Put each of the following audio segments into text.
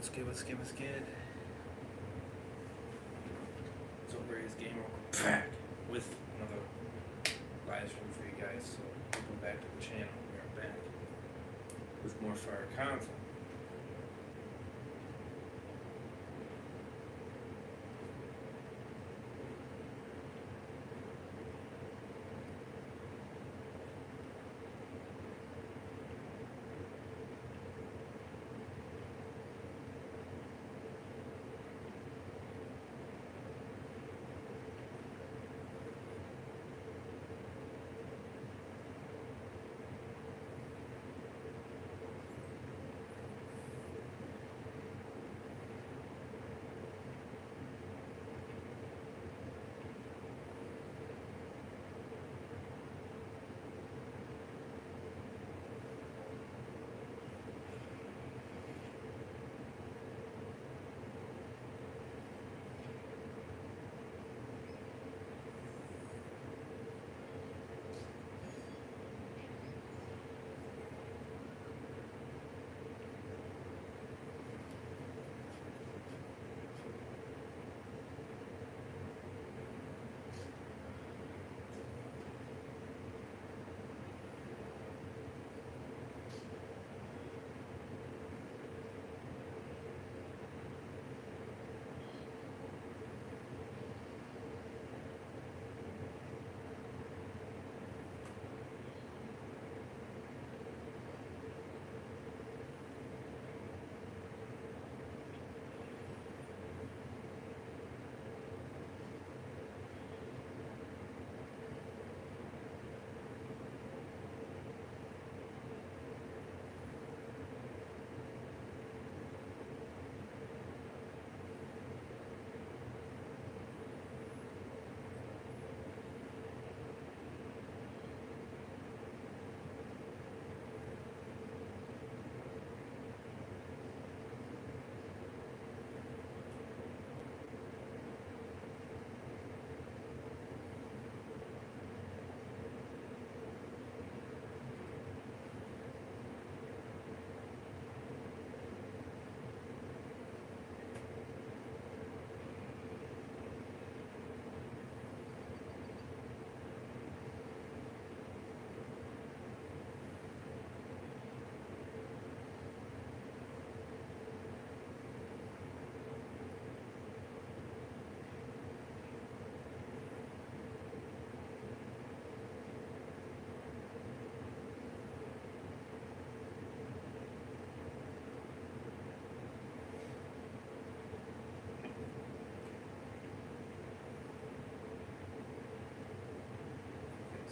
What's good? So Ray's Game back with another live stream for you guys. So welcome back to the channel. We are back with more fire content.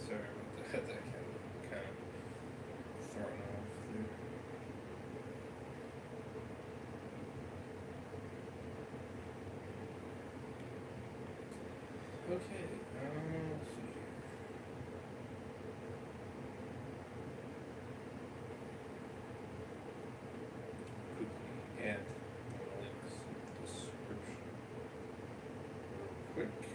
Sorry about that. That kind of thrown off there. Okay, let's see here. Quickly add the links in the description real quick.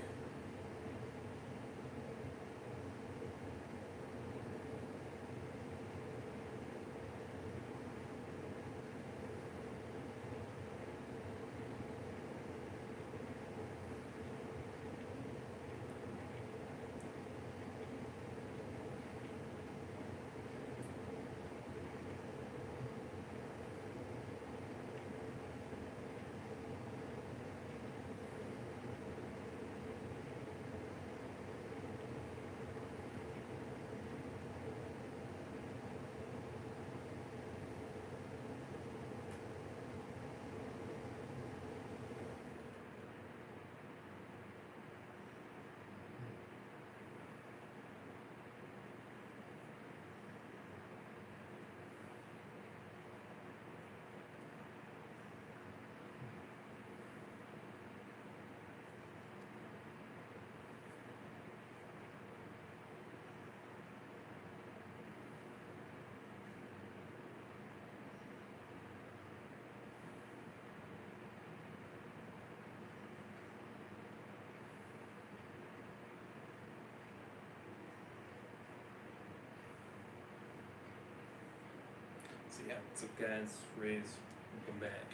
So yeah, what's up guys? Rays, welcome back.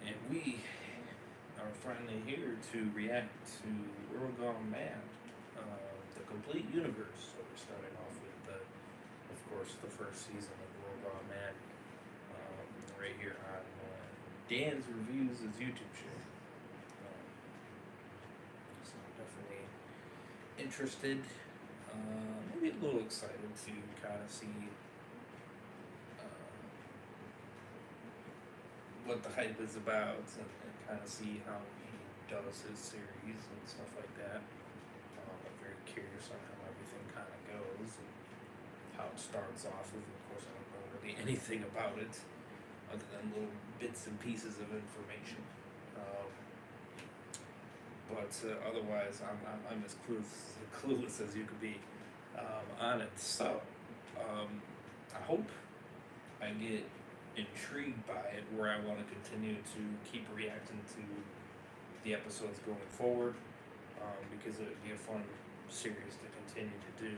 And we are finally here to react to World Gone Mad, the complete universe. So we're starting off with, of course, the first season of World Gone Mad, right here on Dan's Reviews' YouTube channel. So I'm definitely interested, maybe a little excited to kind of see what the hype is about and kind of see how he does his series and stuff like that. I'm very curious on how everything kind of goes and how it starts off with. Of course, I don't know really anything about it other than little bits and pieces of information. But otherwise, I'm as clueless as you could be on it. So I hope I get intrigued by it where I want to continue to keep reacting to the episodes going forward, because it would be a fun series to continue to do,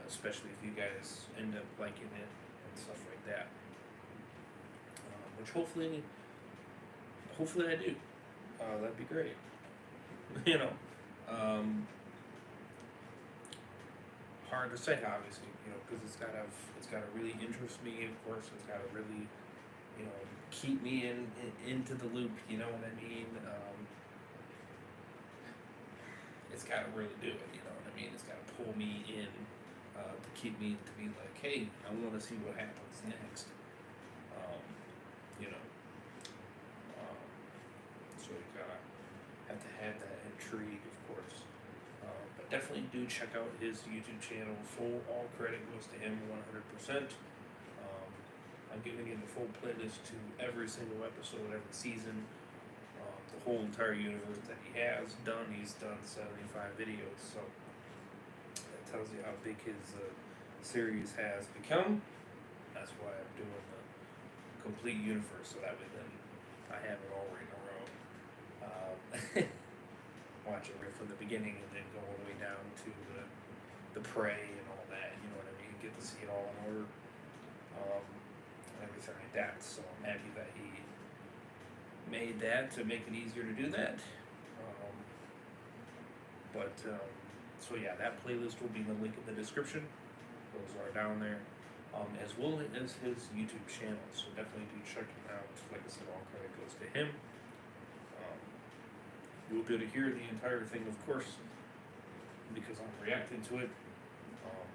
especially if you guys end up liking it and stuff like that, which hopefully I do. That'd be great. You know, hard to say, obviously, because it's gotta really interest me. Of course, it's gotta really, keep me into the loop. You know what I mean? It's gotta really do it. You know what I mean? It's gotta pull me in, to keep me to be like, hey, I want to see what happens next. You know, so you gotta have to have that intrigue, of course. But definitely do check out his YouTube channel. All credit goes to him 100%. I'm giving you the full playlist to every single episode, every season, the whole entire universe that he has done. He's done 75 videos, so that tells you how big his series has become. That's why I'm doing the complete universe, so that way then I have it all right in a row. Watch it right from the beginning and then go all the way down to the prey and all that. You know what I mean? Get to see it all in order, and everything like that. So I'm happy that he made that to make it easier to do that. So yeah, that playlist will be in the link in the description. Those are down there, as well as his YouTube channel. So definitely do check him out. Like I said, all credit goes to him. You'll be able to hear the entire thing, of course, because I'm reacting to it.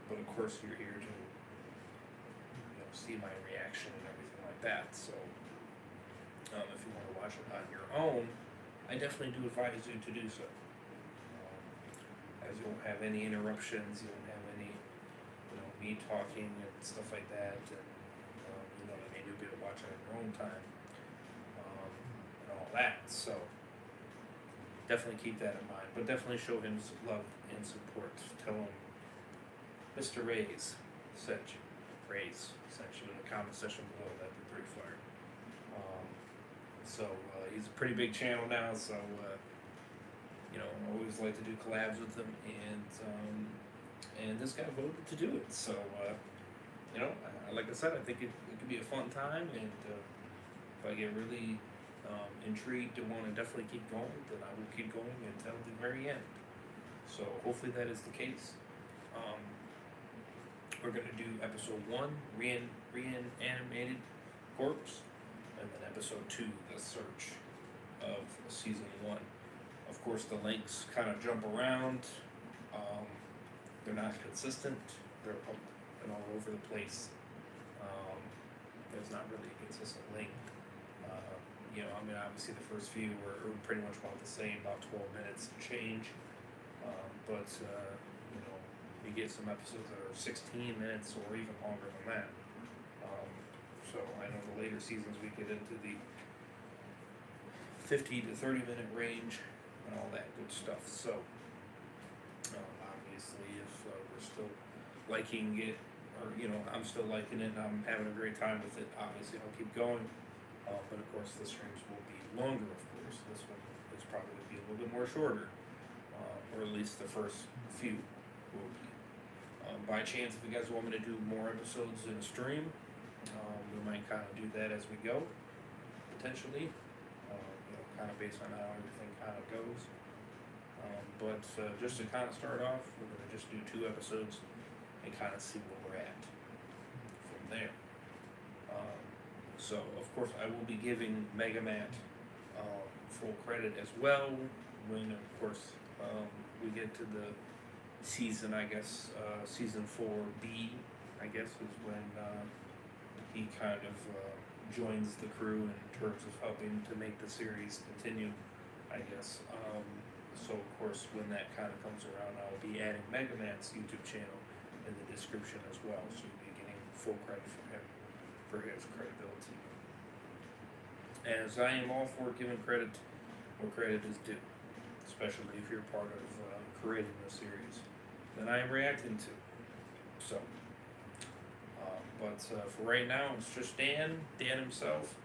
But of course, you're here to see my reaction and everything like that. So if you want to watch it on your own, I definitely do advise you to do so. As you won't have any interruptions, you won't have any, me talking and stuff like that. And you'll be able to watch it at your own time, and all that. So definitely keep that in mind, but definitely show him some love and support. Tell him Mr. Rays sent you in the comment section below. That'd be pretty fire. So he's a pretty big channel now, so I always like to do collabs with him, and this guy voted to do it. So like I said, I think it could be a fun time, and if I get really intrigued and want to definitely keep going, then I will keep going until the very end. So hopefully that is the case. We're going to do episode 1, Reanimated Corpse, and then episode 2, The Search of season 1. Of course, the links kind of jump around. They're not consistent. They're up and all over the place. There's not really a consistent link. Obviously the first few were pretty much about the same, about 12 minutes and change. But you get some episodes that are 16 minutes or even longer than that. So I know the later seasons we get into the 50 to 30 minute range and all that good stuff. So obviously if we're still liking it, or I'm still liking it and I'm having a great time with it, obviously I'll keep going. But of course the streams will be longer, of course. This one is probably going to be a little bit more shorter, or at least the first few will be. By chance, if you guys want me to do more episodes in a stream, we might kind of do that as we go, potentially. kind of based on how everything kind of goes. But just to kind of start off, we're going to just do 2 episodes and kind of see where we're at from there. So, of course, I will be giving Megamat full credit as well when, of course, we get to the season, I guess, season 4B, I guess, is when he kind of joins the crew in terms of helping to make the series continue, I guess. So, of course, when that kind of comes around, I'll be adding Megamat's YouTube channel in the description as well, so you'll be getting full credit from him for his credibility. As I am all for giving credit where credit is due, especially if you're part of creating the series that I am reacting to. So, but for right now, it's just Dan himself,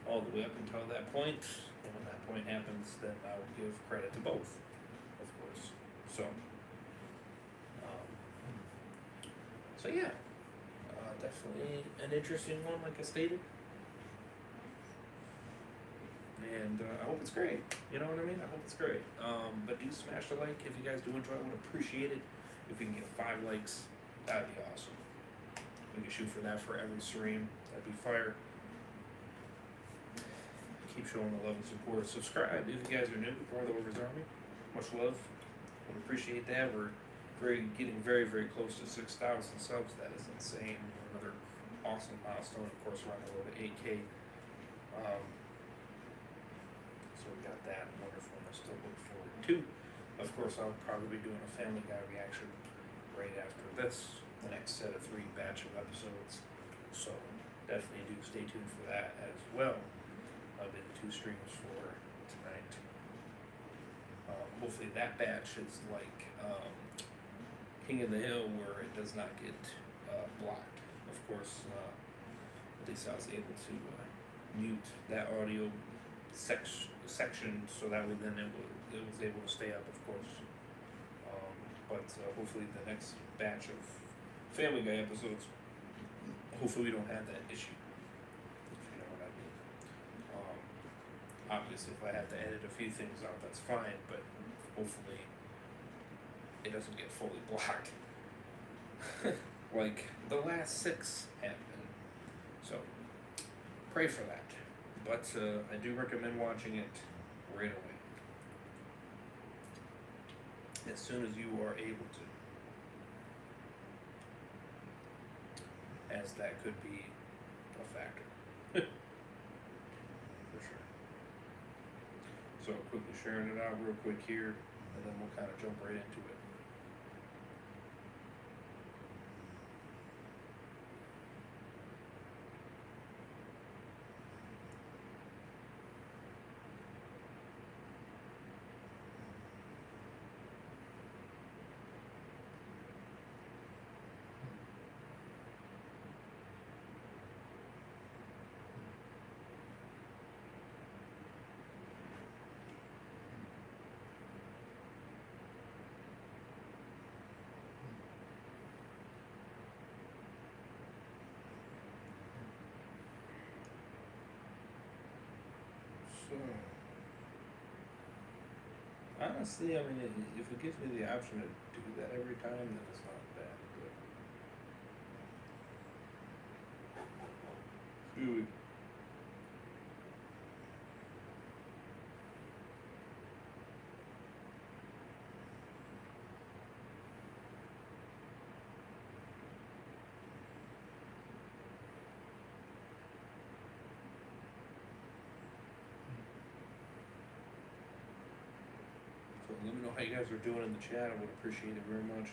all the way up until that point. And when that point happens, then I'll give credit to both, of course. So yeah, definitely an interesting one, like I stated. And I hope it's great. You know what I mean? I hope it's great. But do smash the like if you guys do enjoy. I would appreciate it. If we can get 5 likes, that'd be awesome. We can shoot for that for every stream. That'd be fire. Keep showing the love and support. Subscribe if you guys are new. Part of the Warriors Army. Much love. Would appreciate that. We're getting very, very close to 6,000 subs. That is insane. Another awesome milestone. Of course, we're on the road to 8K. So we got that wonderful one I still look forward to. Of course, I'll probably be doing a Family Guy reaction right after this, the next set of 3 batch of episodes. So definitely do stay tuned for that as well. I'll be the 2 streams for tonight. Hopefully that batch is like King of the Hill, where it does not get blocked. Of course, at least I was able to mute that audio section, so that way then it was able to stay up, of course. But hopefully the next batch of Family Guy episodes, hopefully we don't have that issue, if you know what I mean. Obviously, if I have to edit a few things out, that's fine, but hopefully it doesn't get fully blocked like the last 6 have been. So pray for that. But I do recommend watching it right away, as soon as you are able to, as that could be a factor. For sure. So quickly sharing it out real quick here, and then we'll kind of jump right into it. Honestly, I mean, if it gives me the option to do that every time, then it's not bad. But ooh. So let me know how you guys are doing in the chat. I would appreciate it very much.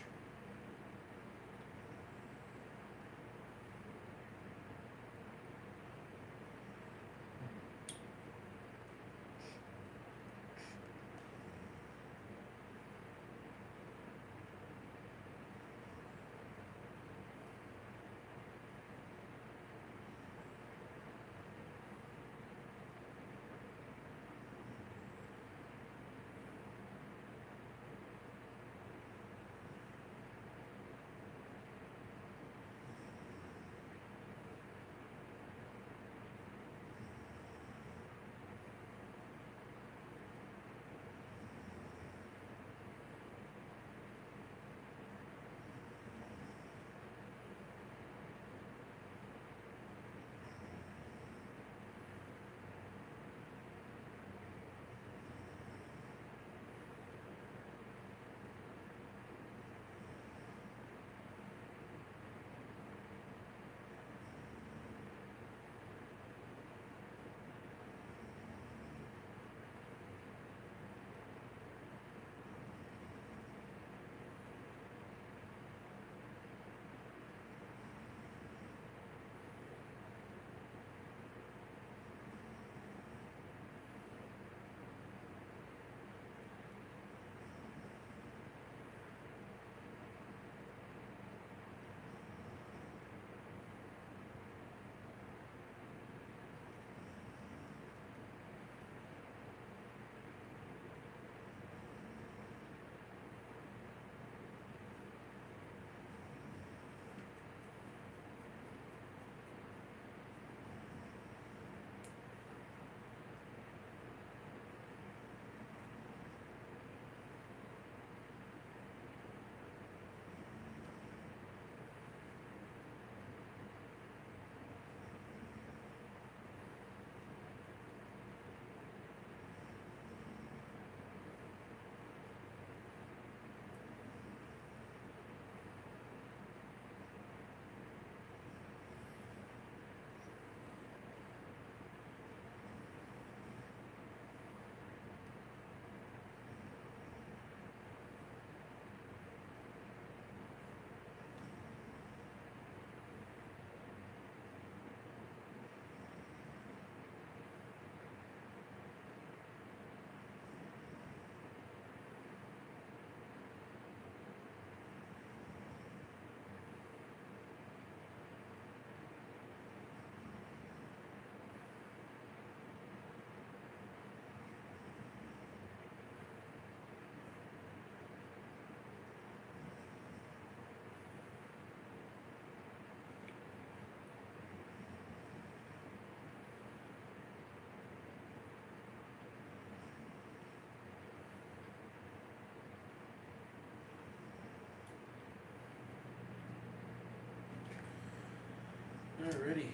Alrighty,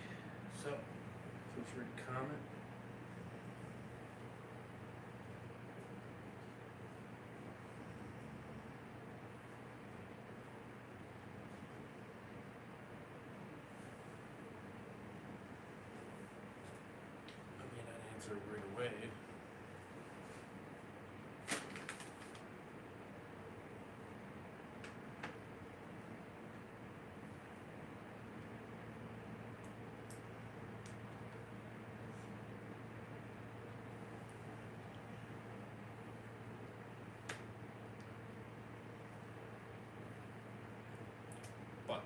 so let's read a comment. I may not answer right away. But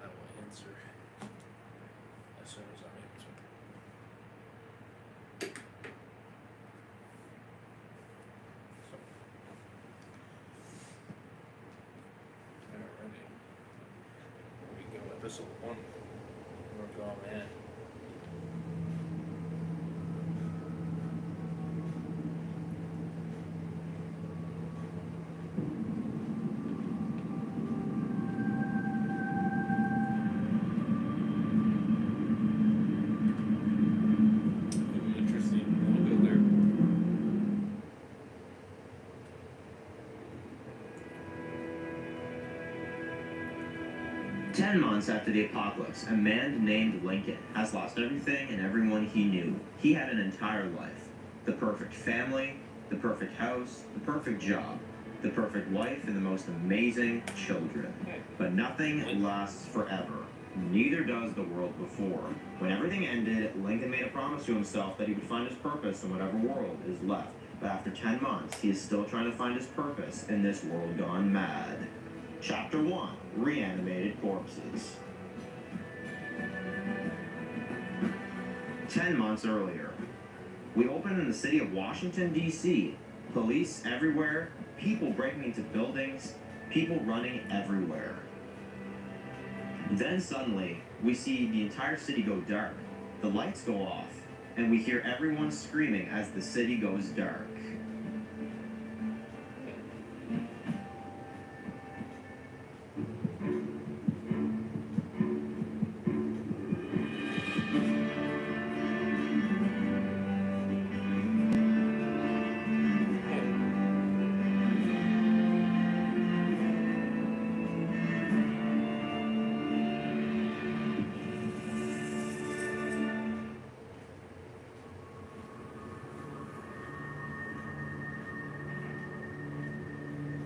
I will answer as soon as I'm able to. So, alrighty. Here we go, episode 1. We're going in. Interesting, a little bit there. 10 months after the apocalypse, a man named Lincoln has lost everything and everyone he knew. He had an entire life. The perfect family, the perfect house, the perfect job, the perfect wife, and the most amazing children. But nothing lasts forever. Neither does the world before. When everything ended, Lincoln made a promise to himself that he would find his purpose in whatever world is left. But after 10 months, he is still trying to find his purpose in this world gone mad. Chapter 1, Reanimated Corpses. 10 months earlier. We open in the city of Washington, D.C. Police everywhere, people breaking into buildings, people running everywhere. Then suddenly, we see the entire city go dark. The lights go off, and we hear everyone screaming as the city goes dark.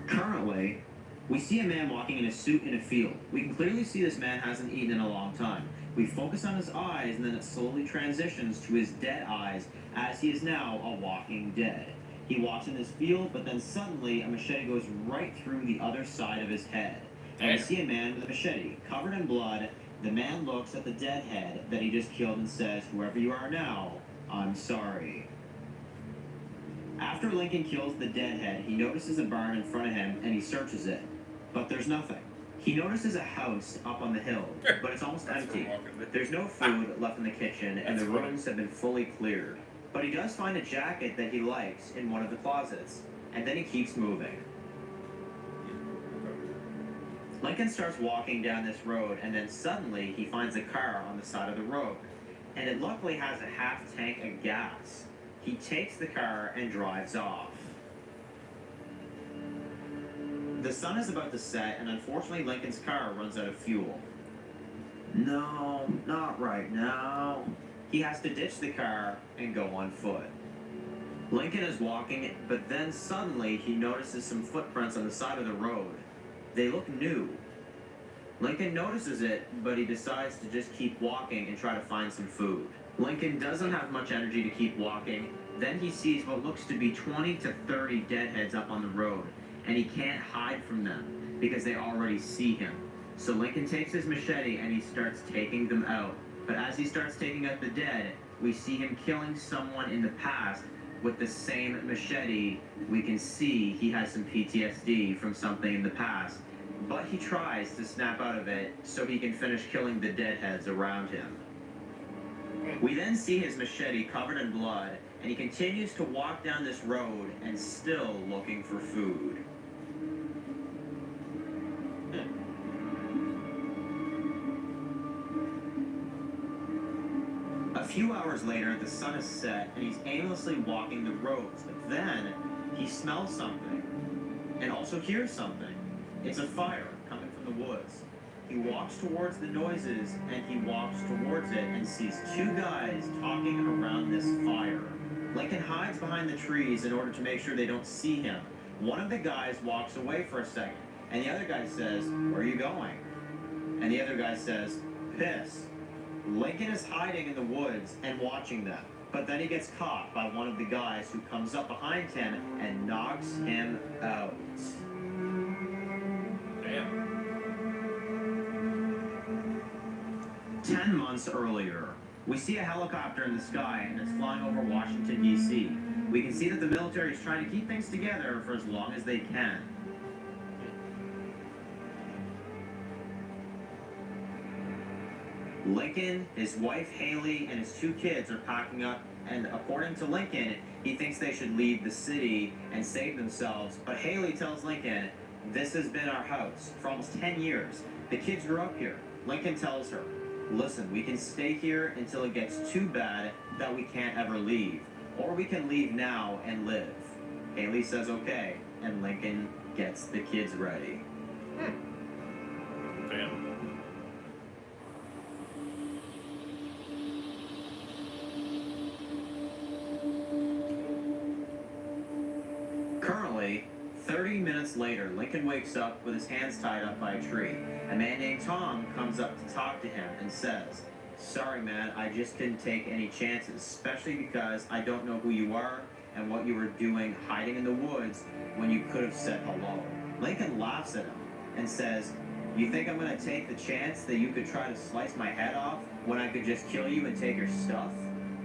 Currently, we see a man walking in a suit in a field. We can clearly see this man hasn't eaten in a long time. We focus on his eyes, and then it slowly transitions to his dead eyes as he is now a walking dead. He walks in this field, but then suddenly a machete goes right through the other side of his head. And we see a man with a machete, covered in blood. The man looks at the dead head that he just killed and says, "Whoever you are now, I'm sorry." After Lincoln kills the deadhead, he notices a barn in front of him and he searches it. But there's nothing. He notices a house up on the hill, but it's almost empty. There's no food left in the kitchen and the rooms have been fully cleared. But he does find a jacket that he likes in one of the closets, and then he keeps moving. Lincoln starts walking down this road, and then suddenly he finds a car on the side of the road, and it luckily has a half tank of gas. He takes the car and drives off. The sun is about to set, and unfortunately Lincoln's car runs out of fuel. No, not right now. He has to ditch the car and go on foot. Lincoln is walking, but then suddenly he notices some footprints on the side of the road. They look new. Lincoln notices it, but he decides to just keep walking and try to find some food. Lincoln doesn't have much energy to keep walking. Then he sees what looks to be 20 to 30 deadheads up on the road, and he can't hide from them because they already see him. So Lincoln takes his machete and he starts taking them out. But as he starts taking out the dead, we see him killing someone in the past with the same machete. We can see he has some PTSD from something in the past, but he tries to snap out of it so he can finish killing the deadheads around him. We then see his machete covered in blood, and he continues to walk down this road and still looking for food. few hours later, the sun is set and he's aimlessly walking the roads. But then he smells something and also hears something. It's a fire coming from the woods. He walks towards the noises and he walks towards it and sees two guys talking around this fire. Lincoln hides behind the trees in order to make sure they don't see him. One of the guys walks away for a second and the other guy says, "Where are you going?" And the other guy says, "Piss." Lincoln is hiding in the woods and watching them, but then he gets caught by one of the guys who comes up behind him and knocks him out. Damn. 10 months earlier, we see a helicopter in the sky and it's flying over Washington, D.C. We can see that the military is trying to keep things together for as long as they can. Lincoln, his wife Haley, and his two kids are packing up, and according to Lincoln, he thinks they should leave the city and save themselves. But Haley tells Lincoln, "This has been our house for almost 10 years. The kids grew up here." Lincoln tells her, "Listen, we can stay here until it gets too bad that we can't ever leave. Or we can leave now and live." Haley says okay, and Lincoln gets the kids ready. Damn. Currently, 30 minutes later, Lincoln wakes up with his hands tied up by a tree. A man named Tom comes up to talk to him and says, "Sorry, man, I just couldn't take any chances, especially because I don't know who you are and what you were doing hiding in the woods when you could have said hello." Lincoln laughs at him and says, "You think I'm going to take the chance that you could try to slice my head off when I could just kill you and take your stuff?"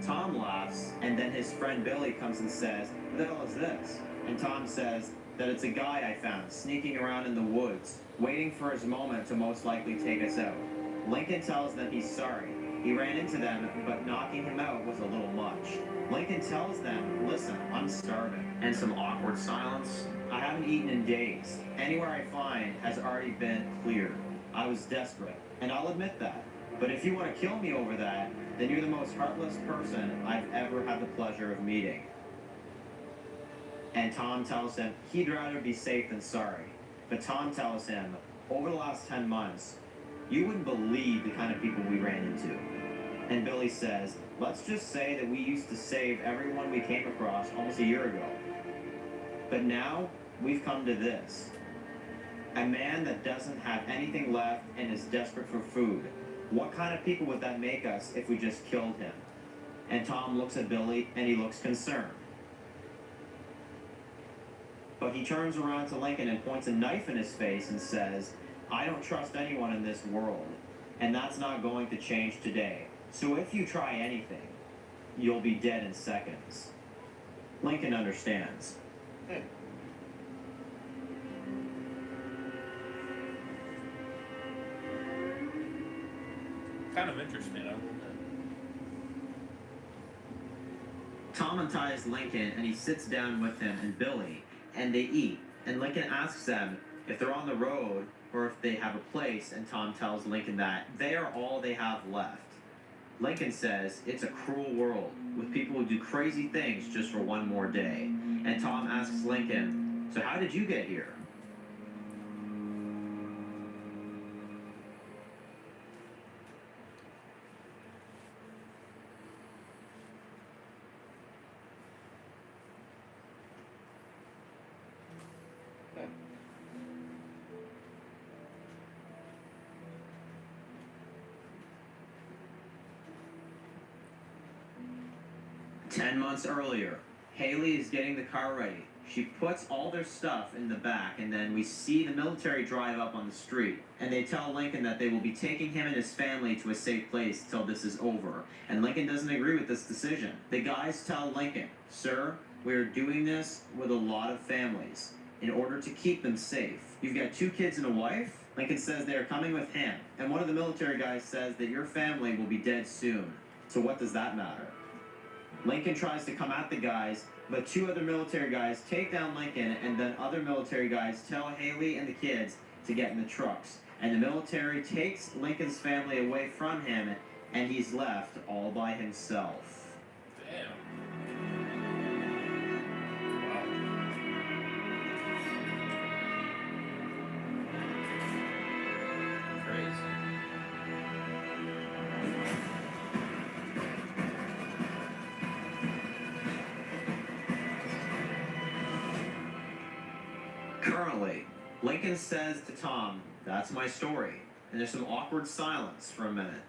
Tom laughs, and then his friend Billy comes and says, "What the hell is this?" And Tom says that it's a guy I found sneaking around in the woods, waiting for his moment to most likely take us out. Lincoln tells them he's sorry. He ran into them, but knocking him out was a little much. Lincoln tells them, "Listen, I'm starving." And some awkward silence. "I haven't eaten in days. Anywhere I find has already been cleared. I was desperate, and I'll admit that. But if you want to kill me over that, then you're the most heartless person I've ever had the pleasure of meeting." And Tom tells him he'd rather be safe than sorry. But Tom tells him, "Over the last 10 months, you wouldn't believe the kind of people we ran into." And Billy says, "Let's just say that we used to save everyone we came across almost a year ago. But now, we've come to this. A man that doesn't have anything left and is desperate for food. What kind of people would that make us if we just killed him?" And Tom looks at Billy and he looks concerned. But he turns around to Lincoln and points a knife in his face and says, "I don't trust anyone in this world, and that's not going to change today. So if you try anything, you'll be dead in seconds." Lincoln understands. Kind of interesting, huh? Tom unties Lincoln and he sits down with him and Billy, and they eat. And Lincoln asks them if they're on the road or if they have a place, and Tom tells Lincoln that they are all they have left. Lincoln says it's a cruel world with people who do crazy things just for one more day. And Tom asks Lincoln, "So how did you get here?" Hmm. 10 months earlier, Haley is getting the car ready. She puts all their stuff in the back, and then we see the military drive up on the street. And they tell Lincoln that they will be taking him and his family to a safe place till this is over. And Lincoln doesn't agree with this decision. The guys tell Lincoln, "Sir, we are doing this with a lot of families in order to keep them safe. You've got 2 kids and a wife?" Lincoln says they are coming with him. And one of the military guys says that your family will be dead soon. So what does that matter? Lincoln tries to come at the guys, but 2 other military guys take down Lincoln, and then other military guys tell Haley and the kids to get in the trucks. And the military takes Lincoln's family away from him and he's left all by himself. Damn. Wow. Crazy. Currently, Lincoln says to Tom, "That's my story." And there's some awkward silence for a minute.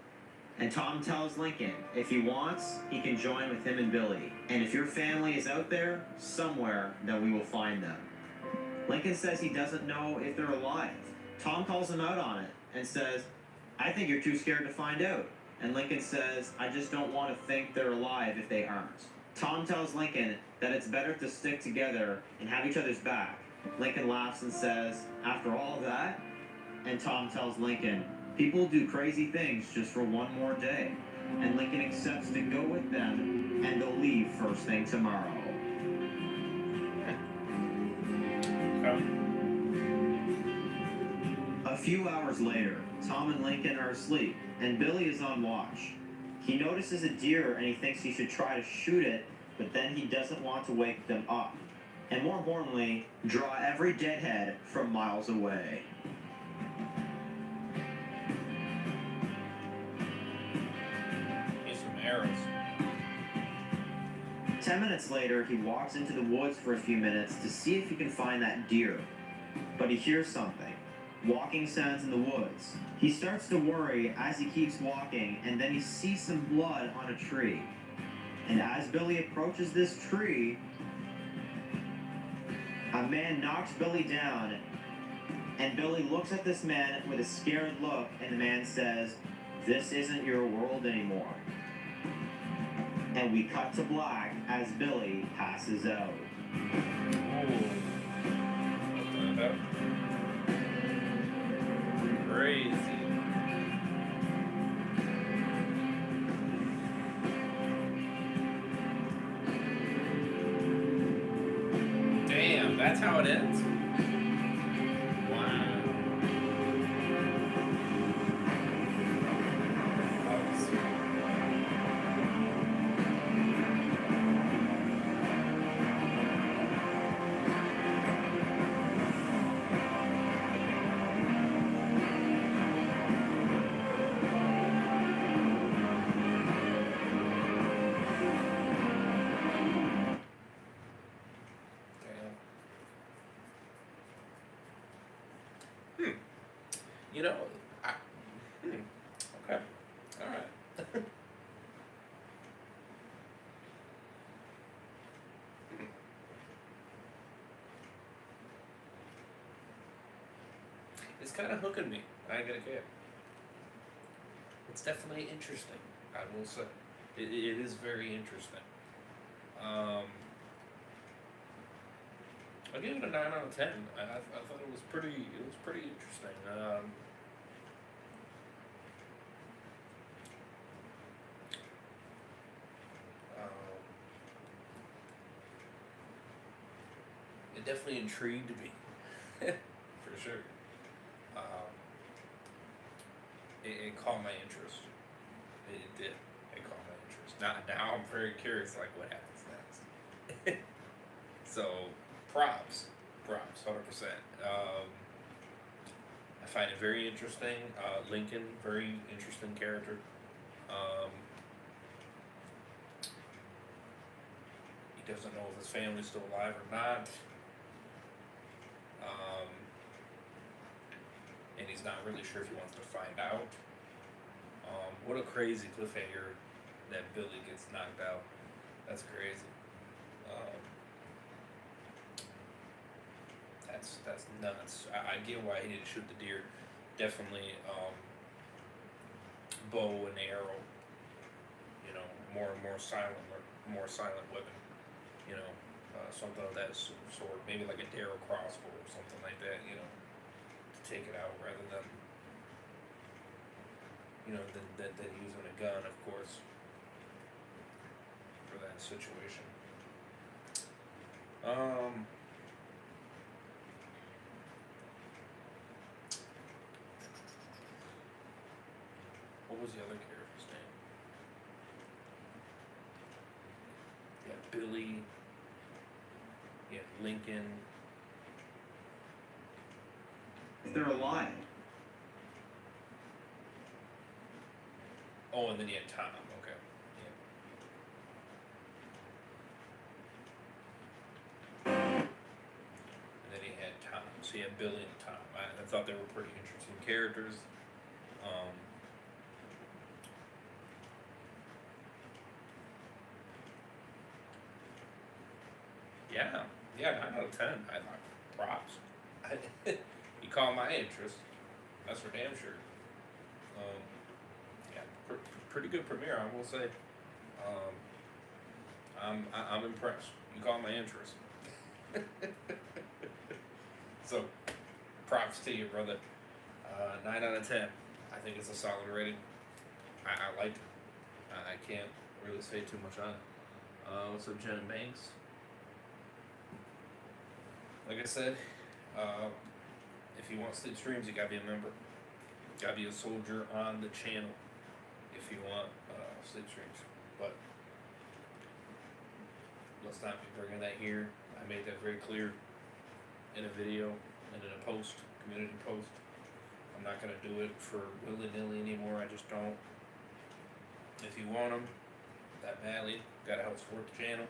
And Tom tells Lincoln if he wants, he can join with him and Billy. And if your family is out there, somewhere, then we will find them. Lincoln says he doesn't know if they're alive. Tom calls him out on it and says, "I think you're too scared to find out." And Lincoln says, "I just don't want to think they're alive if they aren't." Tom tells Lincoln that it's better to stick together and have each other's back. Lincoln laughs and says, "After all of that?" And Tom tells Lincoln, "People do crazy things just for one more day." And Lincoln accepts to go with them, and they'll leave first thing tomorrow. Okay. A few hours later, Tom and Lincoln are asleep, and Billy is on watch. He notices a deer and he thinks he should try to shoot it, but then he doesn't want to wake them up. And more importantly, draw every deadhead from miles away. Need some arrows. 10 minutes later, he walks into the woods for a few minutes to see if he can find that deer. But he hears something. Walking sounds in the woods. He starts to worry as he keeps walking, and then he sees some blood on a tree. And as Billy approaches this tree, a man knocks Billy down, and Billy looks at this man with a scared look, and the man says, "This isn't your world anymore." And we cut to black as Billy passes out. What the hell? Crazy. Damn, that's how it ends? Wow. Damn. You know, okay. Alright. It's kind of hooking me. I ain't gonna care. It's definitely interesting. I will say, it is very interesting. I gave it a 9 out of 10. I thought it was pretty interesting. It definitely intrigued me, for sure. It caught my interest. It did. It caught my interest. Now I'm very curious, like what happens next. So props, 100%. I find it very interesting. Lincoln, very interesting character. He doesn't know if his family's still alive or not. And he's not really sure if he wants to find out. What a crazy cliffhanger that Billy gets knocked out. That's crazy. That's nuts. I get why he didn't shoot the deer. Definitely bow and arrow. You know, more silent weapon. You know, something of that sort. Maybe like a Darrow crossbow or something like that. You know, to take it out rather than than using a gun, of course, for that situation. What was the other character's name? Billy. He had Lincoln. They're alive. Oh, and then he had Tom. Okay. Yeah. And then he had Tom. So he had Billy and Tom. I thought they were pretty interesting characters. Yeah, 9 out of 10. I thought props. You caught my interest. That's for damn sure. Yeah, pretty good premiere, I will say. I'm impressed. You caught my interest. So, props to you, brother. 9 out of 10. I think it's a solid rating. I liked it. I can't really say too much on it. What's up, Jen and Banks? Like I said, if you want Sleep Streams, you gotta be a member. You gotta be a soldier on the channel if you want Sleep Streams. But let's not be bringing that here. I made that very clear in a video and in a post, community post. I'm not gonna do it for willy-nilly anymore. I just don't. If you want them that badly, gotta help support the channel.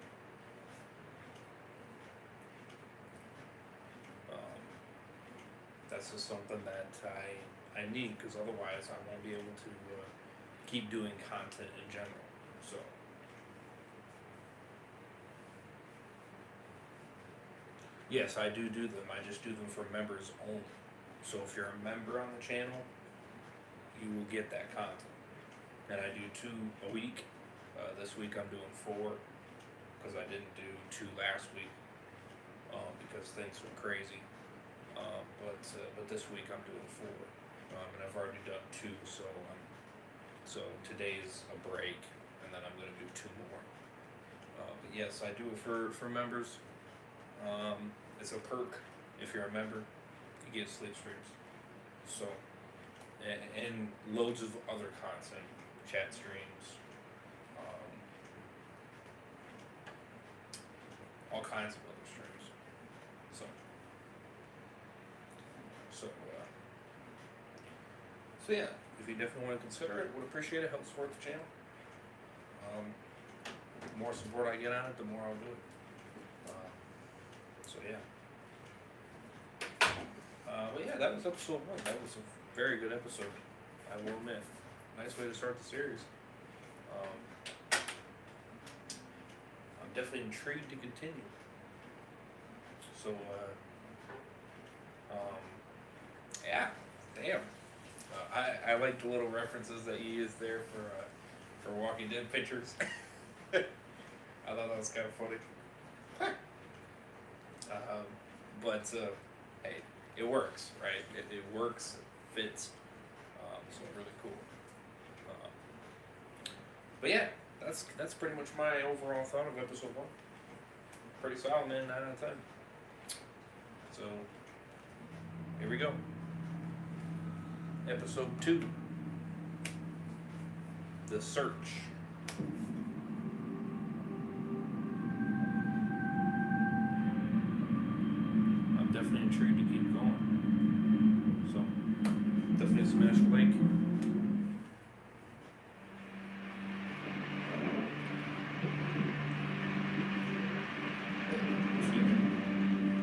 That's just something that I need, because otherwise I won't be able to keep doing content in general. So yes, I do them. I just do them for members only. So if you're a member on the channel, you will get that content. And I do 2 a week. This week I'm doing 4 because I didn't do 2 last week because things were crazy. But this week I'm doing 4, and I've already done 2. So today's a break, and then I'm gonna do 2 more. But yes, I do it for members. It's a perk if you're a member. You get Sleep Streams. So and loads of other content, chat streams, all kinds of other streams. So yeah, if you definitely want to consider it, would appreciate it. Help support the channel. The more support I get on it, the more I'll do it. So yeah. But yeah, that was episode 1. That was a very good episode, I will admit. Nice way to start the series. I'm definitely intrigued to continue. So, yeah, damn. I like the little references that you used there for Walking Dead pictures. I thought that was kind of funny. But hey, it works, right? It works, it fits. So really cool. But yeah, that's pretty much my overall thought of episode 1. Pretty solid, man. 9 out of 10. So here we go. Episode 2. The Search. I'm definitely intrigued to keep going. So definitely smash a like.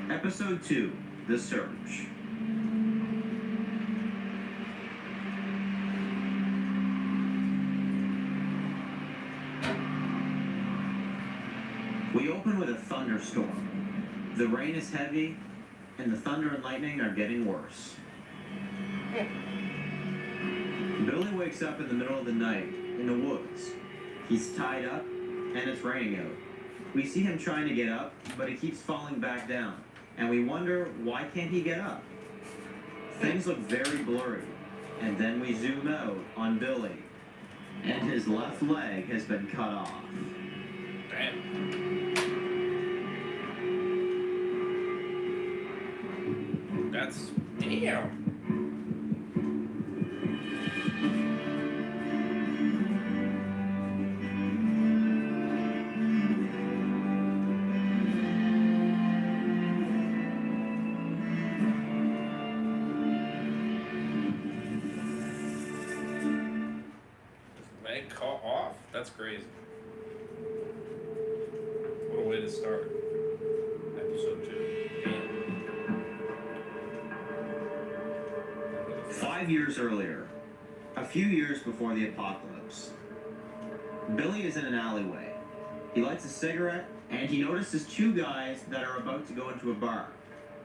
Episode 2, The Search. We open with a thunderstorm. The rain is heavy, and the thunder and lightning are getting worse. Billy wakes up in the middle of the night in the woods. He's tied up, and it's raining out. We see him trying to get up, but he keeps falling back down, and we wonder, why can't he get up? Things look very blurry, and then we zoom out on Billy, and his left leg has been cut off. Damn. That's damn. man, caught off. That's crazy. What a way to start episode 2. Damn. 5 years earlier, a few years before the apocalypse, Billy is in an alleyway. He lights a cigarette, and he notices two guys that are about to go into a bar.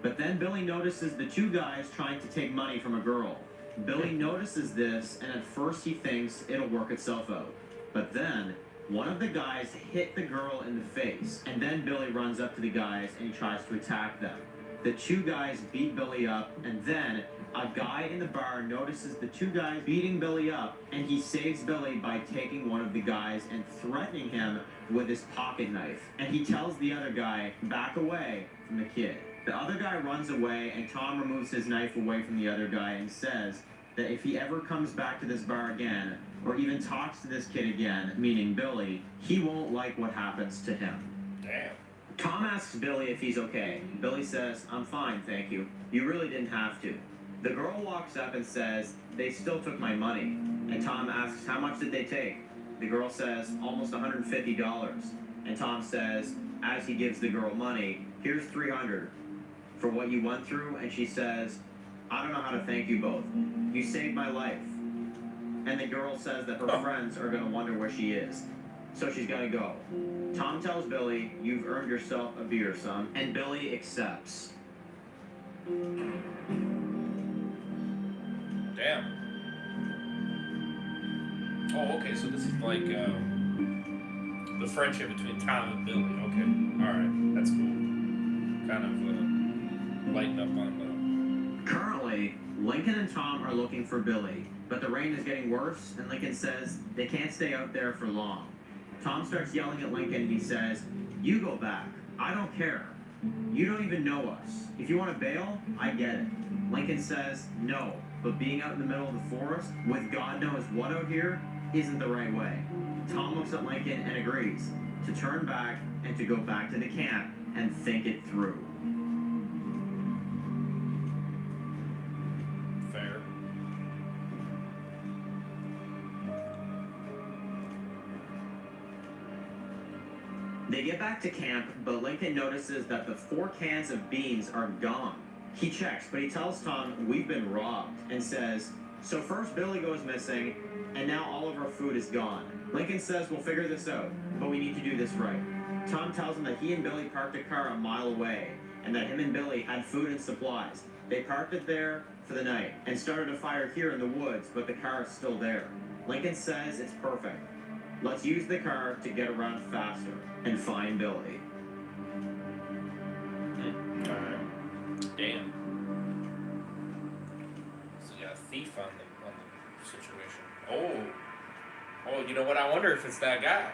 But then Billy notices the two guys trying to take money from a girl. Billy notices this, and at first he thinks it'll work itself out. But then, one of the guys hit the girl in the face, and then Billy runs up to the guys and he tries to attack them. The two guys beat Billy up, and then a guy in the bar notices the two guys beating Billy up, and he saves Billy by taking one of the guys and threatening him with his pocket knife. And he tells the other guy, back away from the kid. The other guy runs away, and Tom removes his knife away from the other guy and says that if he ever comes back to this bar again, or even talks to this kid again, meaning Billy, he won't like what happens to him. Damn. Tom asks Billy if he's okay. Billy says, I'm fine, thank you. You really didn't have to. The girl walks up and says, they still took my money. And Tom asks, how much did they take? The girl says, almost $150. And Tom says, as he gives the girl money, here's $300 for what you went through. And she says, I don't know how to thank you both. You saved my life. And the girl says that her friends are going to wonder where she is. So she's got to go. Tom tells Billy, you've earned yourself a beer, son. And Billy accepts. Damn. Oh, okay, so this is like the friendship between Tom and Billy. Okay, alright, that's cool. Kind of lighten up on Currently, Lincoln and Tom are looking for Billy, but the rain is getting worse, and Lincoln says they can't stay out there for long. Tom starts yelling at Lincoln, and he says, you go back. I don't care. You don't even know us. If you want to bail, I get it. Lincoln says, no, but being out in the middle of the forest, with God knows what out here, isn't the right way. Tom looks at Lincoln and agrees to turn back and to go back to the camp and think it through. fair. They get back to camp, but Lincoln notices that the 4 cans of beans are gone. He checks, but he tells Tom, we've been robbed, and says, so first Billy goes missing, and now all of our food is gone. Lincoln says, we'll figure this out, but we need to do this right. Tom tells him that he and Billy parked a car a mile away, and that him and Billy had food and supplies. They parked it there for the night, and started a fire here in the woods, but the car is still there. Lincoln says it's perfect. Let's use the car to get around faster and find Billy. Alright. Damn. So you got a thief on the situation. Oh, you know what? I wonder if it's that guy.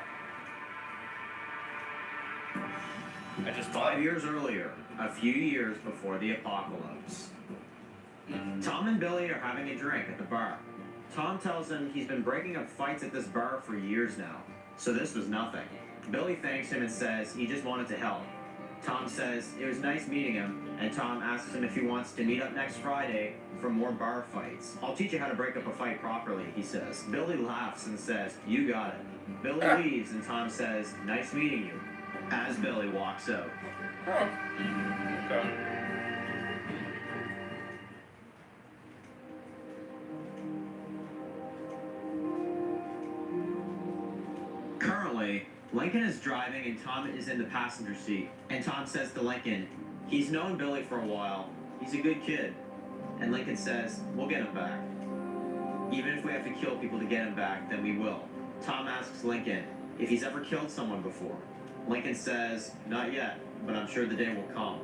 I just 5 years earlier, a few years before the apocalypse. Tom and Billy are having a drink at the bar. Tom tells him he's been breaking up fights at this bar for years now, so this was nothing. Billy thanks him and says he just wanted to help. Tom says it was nice meeting him, and Tom asks him if he wants to meet up next Friday for more bar fights. I'll teach you how to break up a fight properly, he says. Billy laughs and says, you got it. Billy leaves, and Tom says, nice meeting you, as Billy walks out. Oh. Okay. Currently, Lincoln is driving and Tom is in the passenger seat. And Tom says to Lincoln, he's known Billy for a while. He's a good kid. And Lincoln says, we'll get him back. Even if we have to kill people to get him back, then we will. Tom asks Lincoln if he's ever killed someone before. Lincoln says, not yet, but I'm sure the day will come.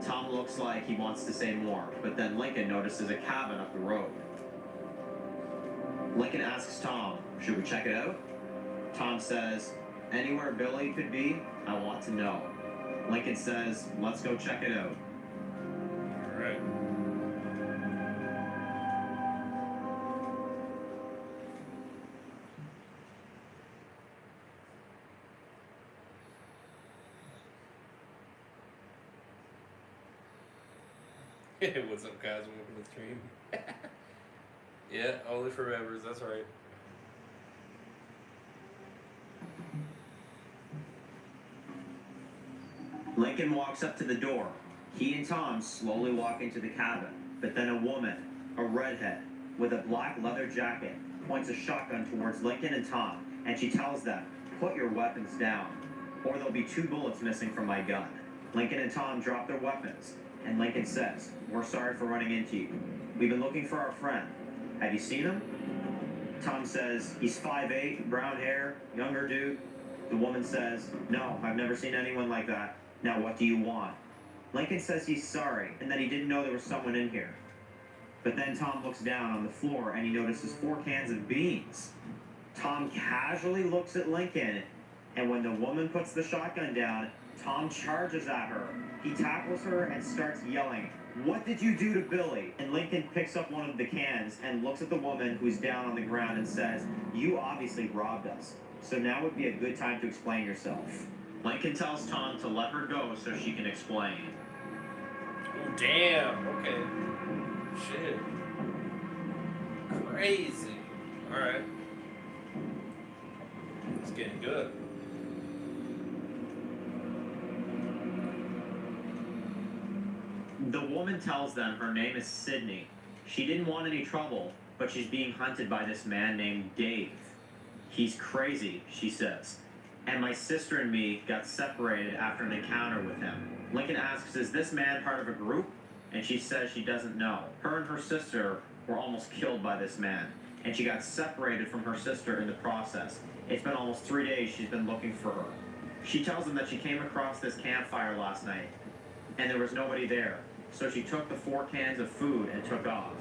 Tom looks like he wants to say more, but then Lincoln notices a cabin up the road. Lincoln asks Tom, should we check it out? Tom says, anywhere Billy could be, I want to know. Lincoln says, let's go check it out. Alright. What's up, guys? Welcome to the stream. Yeah, only for members, that's right. Lincoln walks up to the door. He and Tom slowly walk into the cabin, but then a woman, a redhead, with a black leather jacket, points a shotgun towards Lincoln and Tom, and she tells them, "Put your weapons down, or there'll be 2 bullets missing from my gun." Lincoln and Tom drop their weapons, and Lincoln says, "We're sorry for running into you. We've been looking for our friend. Have you seen him?" Tom says, "He's 5'8", brown hair, younger dude." The woman says, "No, I've never seen anyone like that. Now what do you want?" Lincoln says he's sorry, and that he didn't know there was someone in here. But then Tom looks down on the floor, and he notices 4 cans of beans. Tom casually looks at Lincoln, and when the woman puts the shotgun down, Tom charges at her. He tackles her and starts yelling, "What did you do to Billy?" And Lincoln picks up one of the cans and looks at the woman who's down on the ground and says, "You obviously robbed us, so now would be a good time to explain yourself." Lincoln tells Tom to let her go so she can explain. Oh, damn. Okay. Shit. Crazy. Alright. It's getting good. The woman tells them her name is Sydney. She didn't want any trouble, but she's being hunted by this man named Dave. "He's crazy," she says. "And my sister and me got separated after an encounter with him." Lincoln asks, "Is this man part of a group?" And she says she doesn't know. Her and her sister were almost killed by this man, and she got separated from her sister in the process. It's been almost 3 days she's been looking for her. She tells him that she came across this campfire last night, and there was nobody there. So she took the 4 cans of food and took off.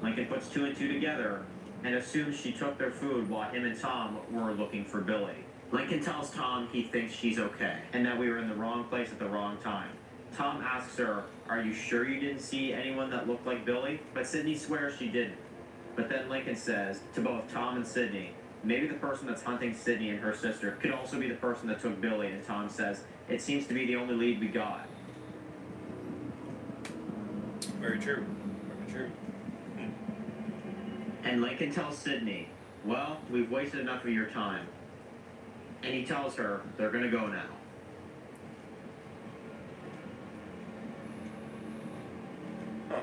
Lincoln puts 2 and 2 together and assumes she took their food while him and Tom were looking for Billy. Lincoln tells Tom he thinks she's okay, and that we were in the wrong place at the wrong time. Tom asks her, "Are you sure you didn't see anyone that looked like Billy?" But Sydney swears she didn't. But then Lincoln says to both Tom and Sydney, maybe the person that's hunting Sydney and her sister could also be the person that took Billy, and Tom says, "It seems to be the only lead we got." Very true. Very true. And Lincoln tells Sydney, "Well, we've wasted enough of your time." And he tells her they're gonna go now. Huh.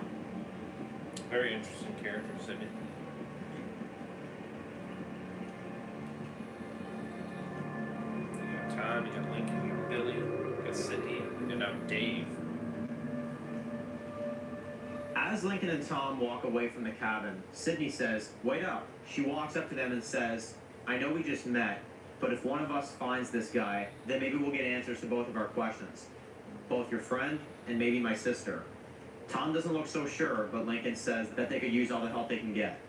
Very interesting character, Sydney. You got Tom, you got Lincoln, you got Billy, you got Sydney, and now Dave. As Lincoln and Tom walk away from the cabin, Sydney says, "Wait up." She walks up to them and says, "I know we just met, but if one of us finds this guy, then maybe we'll get answers to both of our questions. Both your friend and maybe my sister." Tom doesn't look so sure, but Lincoln says that they could use all the help they can get.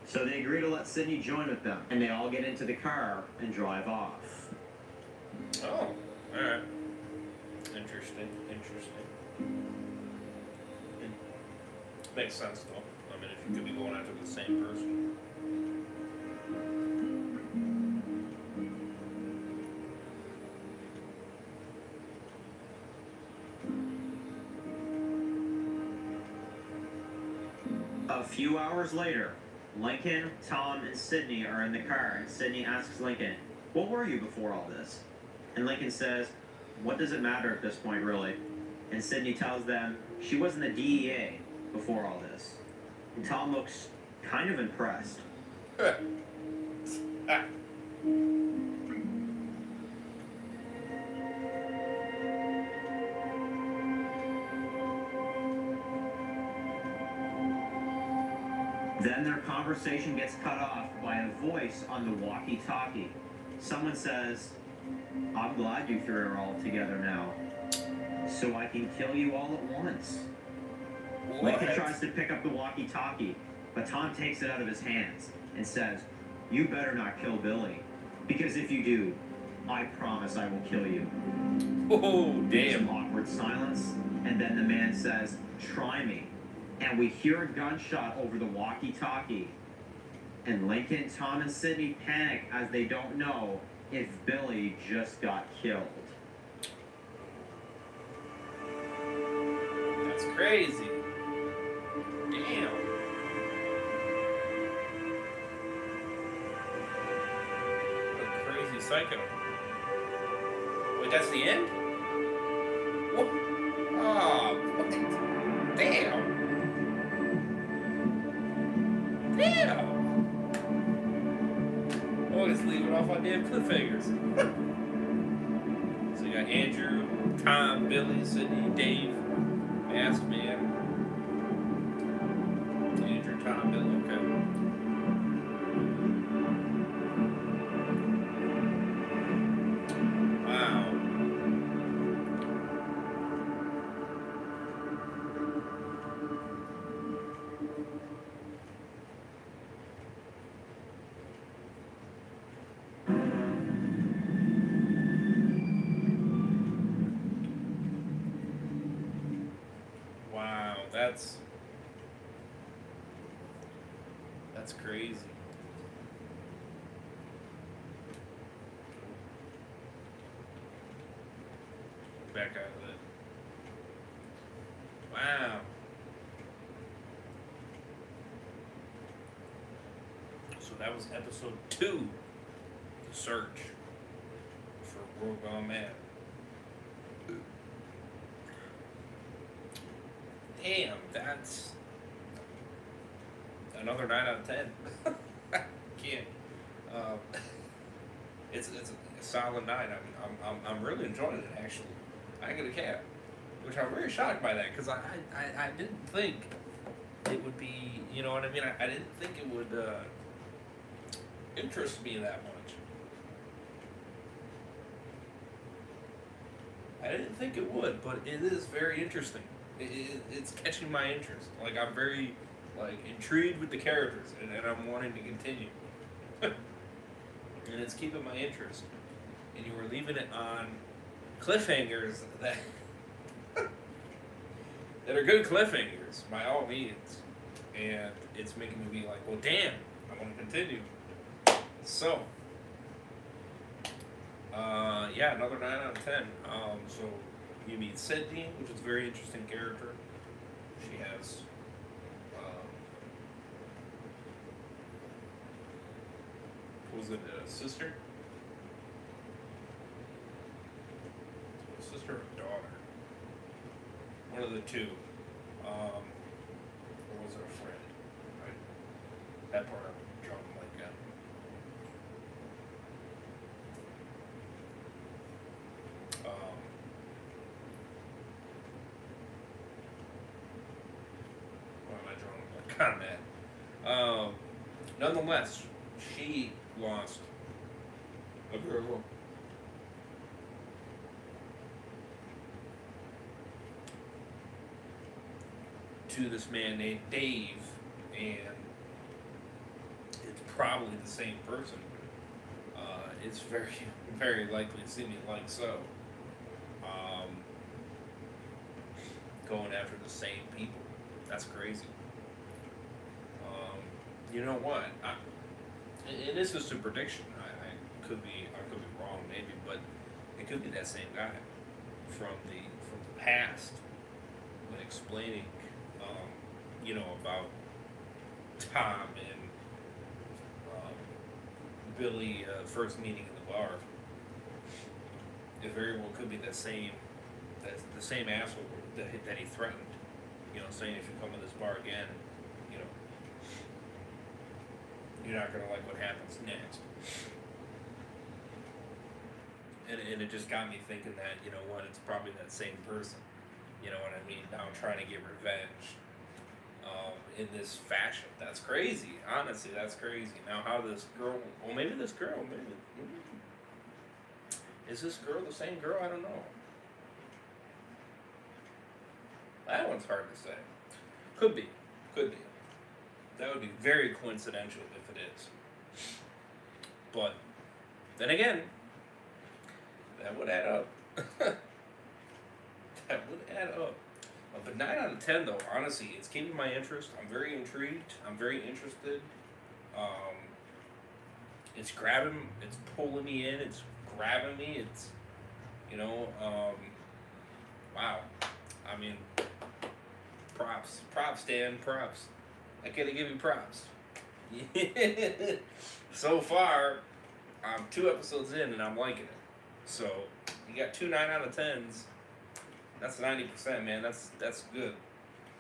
So they agree to let Sydney join with them, and they all get into the car and drive off. Oh, alright. Interesting. Makes sense, though. I mean, if you could be going after the same person. A few hours later, Lincoln, Tom, and Sydney are in the car, and Sydney asks Lincoln, "What were you before all this?" And Lincoln says, "What does it matter at this point, really?" And Sydney tells them she was in the DEA before all this. And Tom looks kind of impressed. Then their conversation gets cut off by a voice on the walkie-talkie. Someone says, "I'm glad you three are all together now, so I can kill you all at once." Lincoln tries to pick up the walkie-talkie, but Tom takes it out of his hands and says, "You better not kill Billy, because if you do, I promise I will kill you." Oh, There's damn. some awkward silence, and then the man says, "Try me." And we hear a gunshot over the walkie-talkie. And Lincoln, Tom, and Sydney panic as they don't know if Billy just got killed. That's crazy. Damn. What a crazy Psycho. Wait, that's the end? What? Oh, what? Damn. Damn. Oh, it's leaving off on damn cliffhangers. So you got Andrew, Tom, Billy, Sydney, Dave, Masked Man. Andrew, Tom, Billy, okay. Wow. Wow, that's crazy. Back out of it. Wow. So that was episode 2, The Search for World Gone Mad. Damn, that's another 9 out of 10. Can't. It's a solid 9. I'm really enjoying it, actually. I get a cat, which I'm very shocked by that, because I didn't think it would be, you know what I mean? I didn't think it would interest me that much. I didn't think it would, but it is very interesting. It's catching my interest. Like, I'm very intrigued with the characters, and I'm wanting to continue. And it's keeping my interest. And you were leaving it on cliffhangers that that are good cliffhangers by all means, and it's making me be like, well, damn, I want to continue. So, yeah, another 9 out of 10. So you meet Sydney, which is a very interesting character. She has was it a sister? Sister or daughter? One of the two. Or was it a friend? Right? That part I'm drawing like that. Why am I drawing like on that? Nonetheless, she lost a girl to this man named Dave, and it's probably the same person. It's very, very likely to seem like so. Going after the same people. That's crazy. You know what? And this is a prediction. I could be wrong, maybe, but it could be that same guy from the past when explaining, about Tom and Billy first meeting in the bar. It very well could be the same asshole that he threatened. Saying if you come to this bar again, you're not gonna like what happens next. And it just got me thinking that, it's probably that same person. You know what I mean? Now trying to get revenge in this fashion. That's crazy. Honestly, that's crazy. Now how this girl, maybe is this girl the same girl? I don't know. That one's hard to say. Could be. That would be very coincidental if it is. But then again, that would add up. That would add up. But 9 out of 10, though, honestly, it's keeping my interest. I'm very intrigued. I'm very interested. It's pulling me in. It's grabbing me. It's, wow. I mean, props, Dan, props. I gotta give you props. So far, I'm 2 episodes in and I'm liking it. So you got 2 9 out of 10s. That's 90%, man. That's good.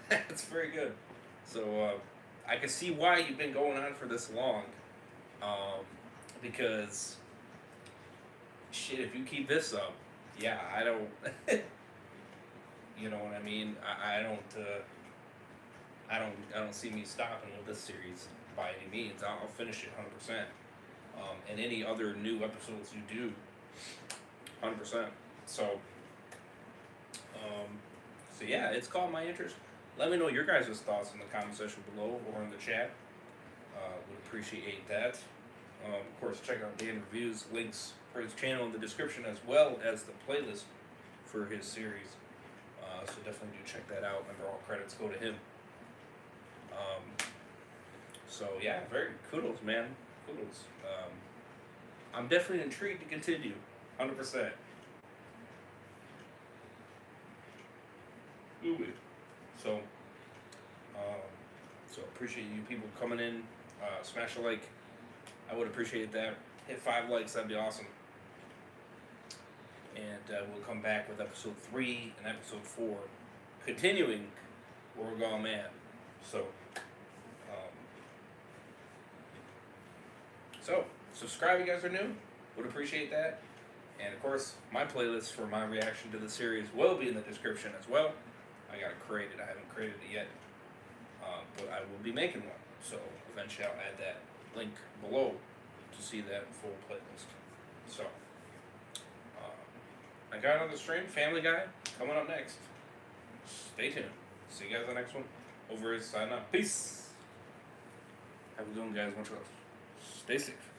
That's very good. So I can see why you've been going on for this long. Because shit, if you keep this up, yeah, I don't. You know what I mean? I don't see me stopping with this series by any means. I'll finish it 100%. And any other new episodes you do, 100%. So, so yeah, it's caught my interest. Let me know your guys' thoughts in the comment section below or in the chat. Would appreciate that. Of course, check out Dan Reviews, links for his channel in the description, as well as the playlist for his series. So definitely do check that out. Remember, all credits go to him. So yeah, very kudos, man. Kudos. I'm definitely intrigued to continue, 100%. Ooh. So, so appreciate you people coming in. Smash a like. I would appreciate that. Hit 5 likes. That'd be awesome. And we'll come back with episode 3 and episode 4, continuing where we're going, man. So, subscribe if you guys are new. Would appreciate that. And of course, my playlist for my reaction to the series will be in the description as well. I gotta create it. I haven't created it yet, but I will be making one. So eventually, I'll add that link below to see that full playlist. So. I got another stream, Family Guy, coming up next. Stay tuned. See you guys on the next one. Over is sign up. Peace. Have a good one, guys. Much love. Stay safe.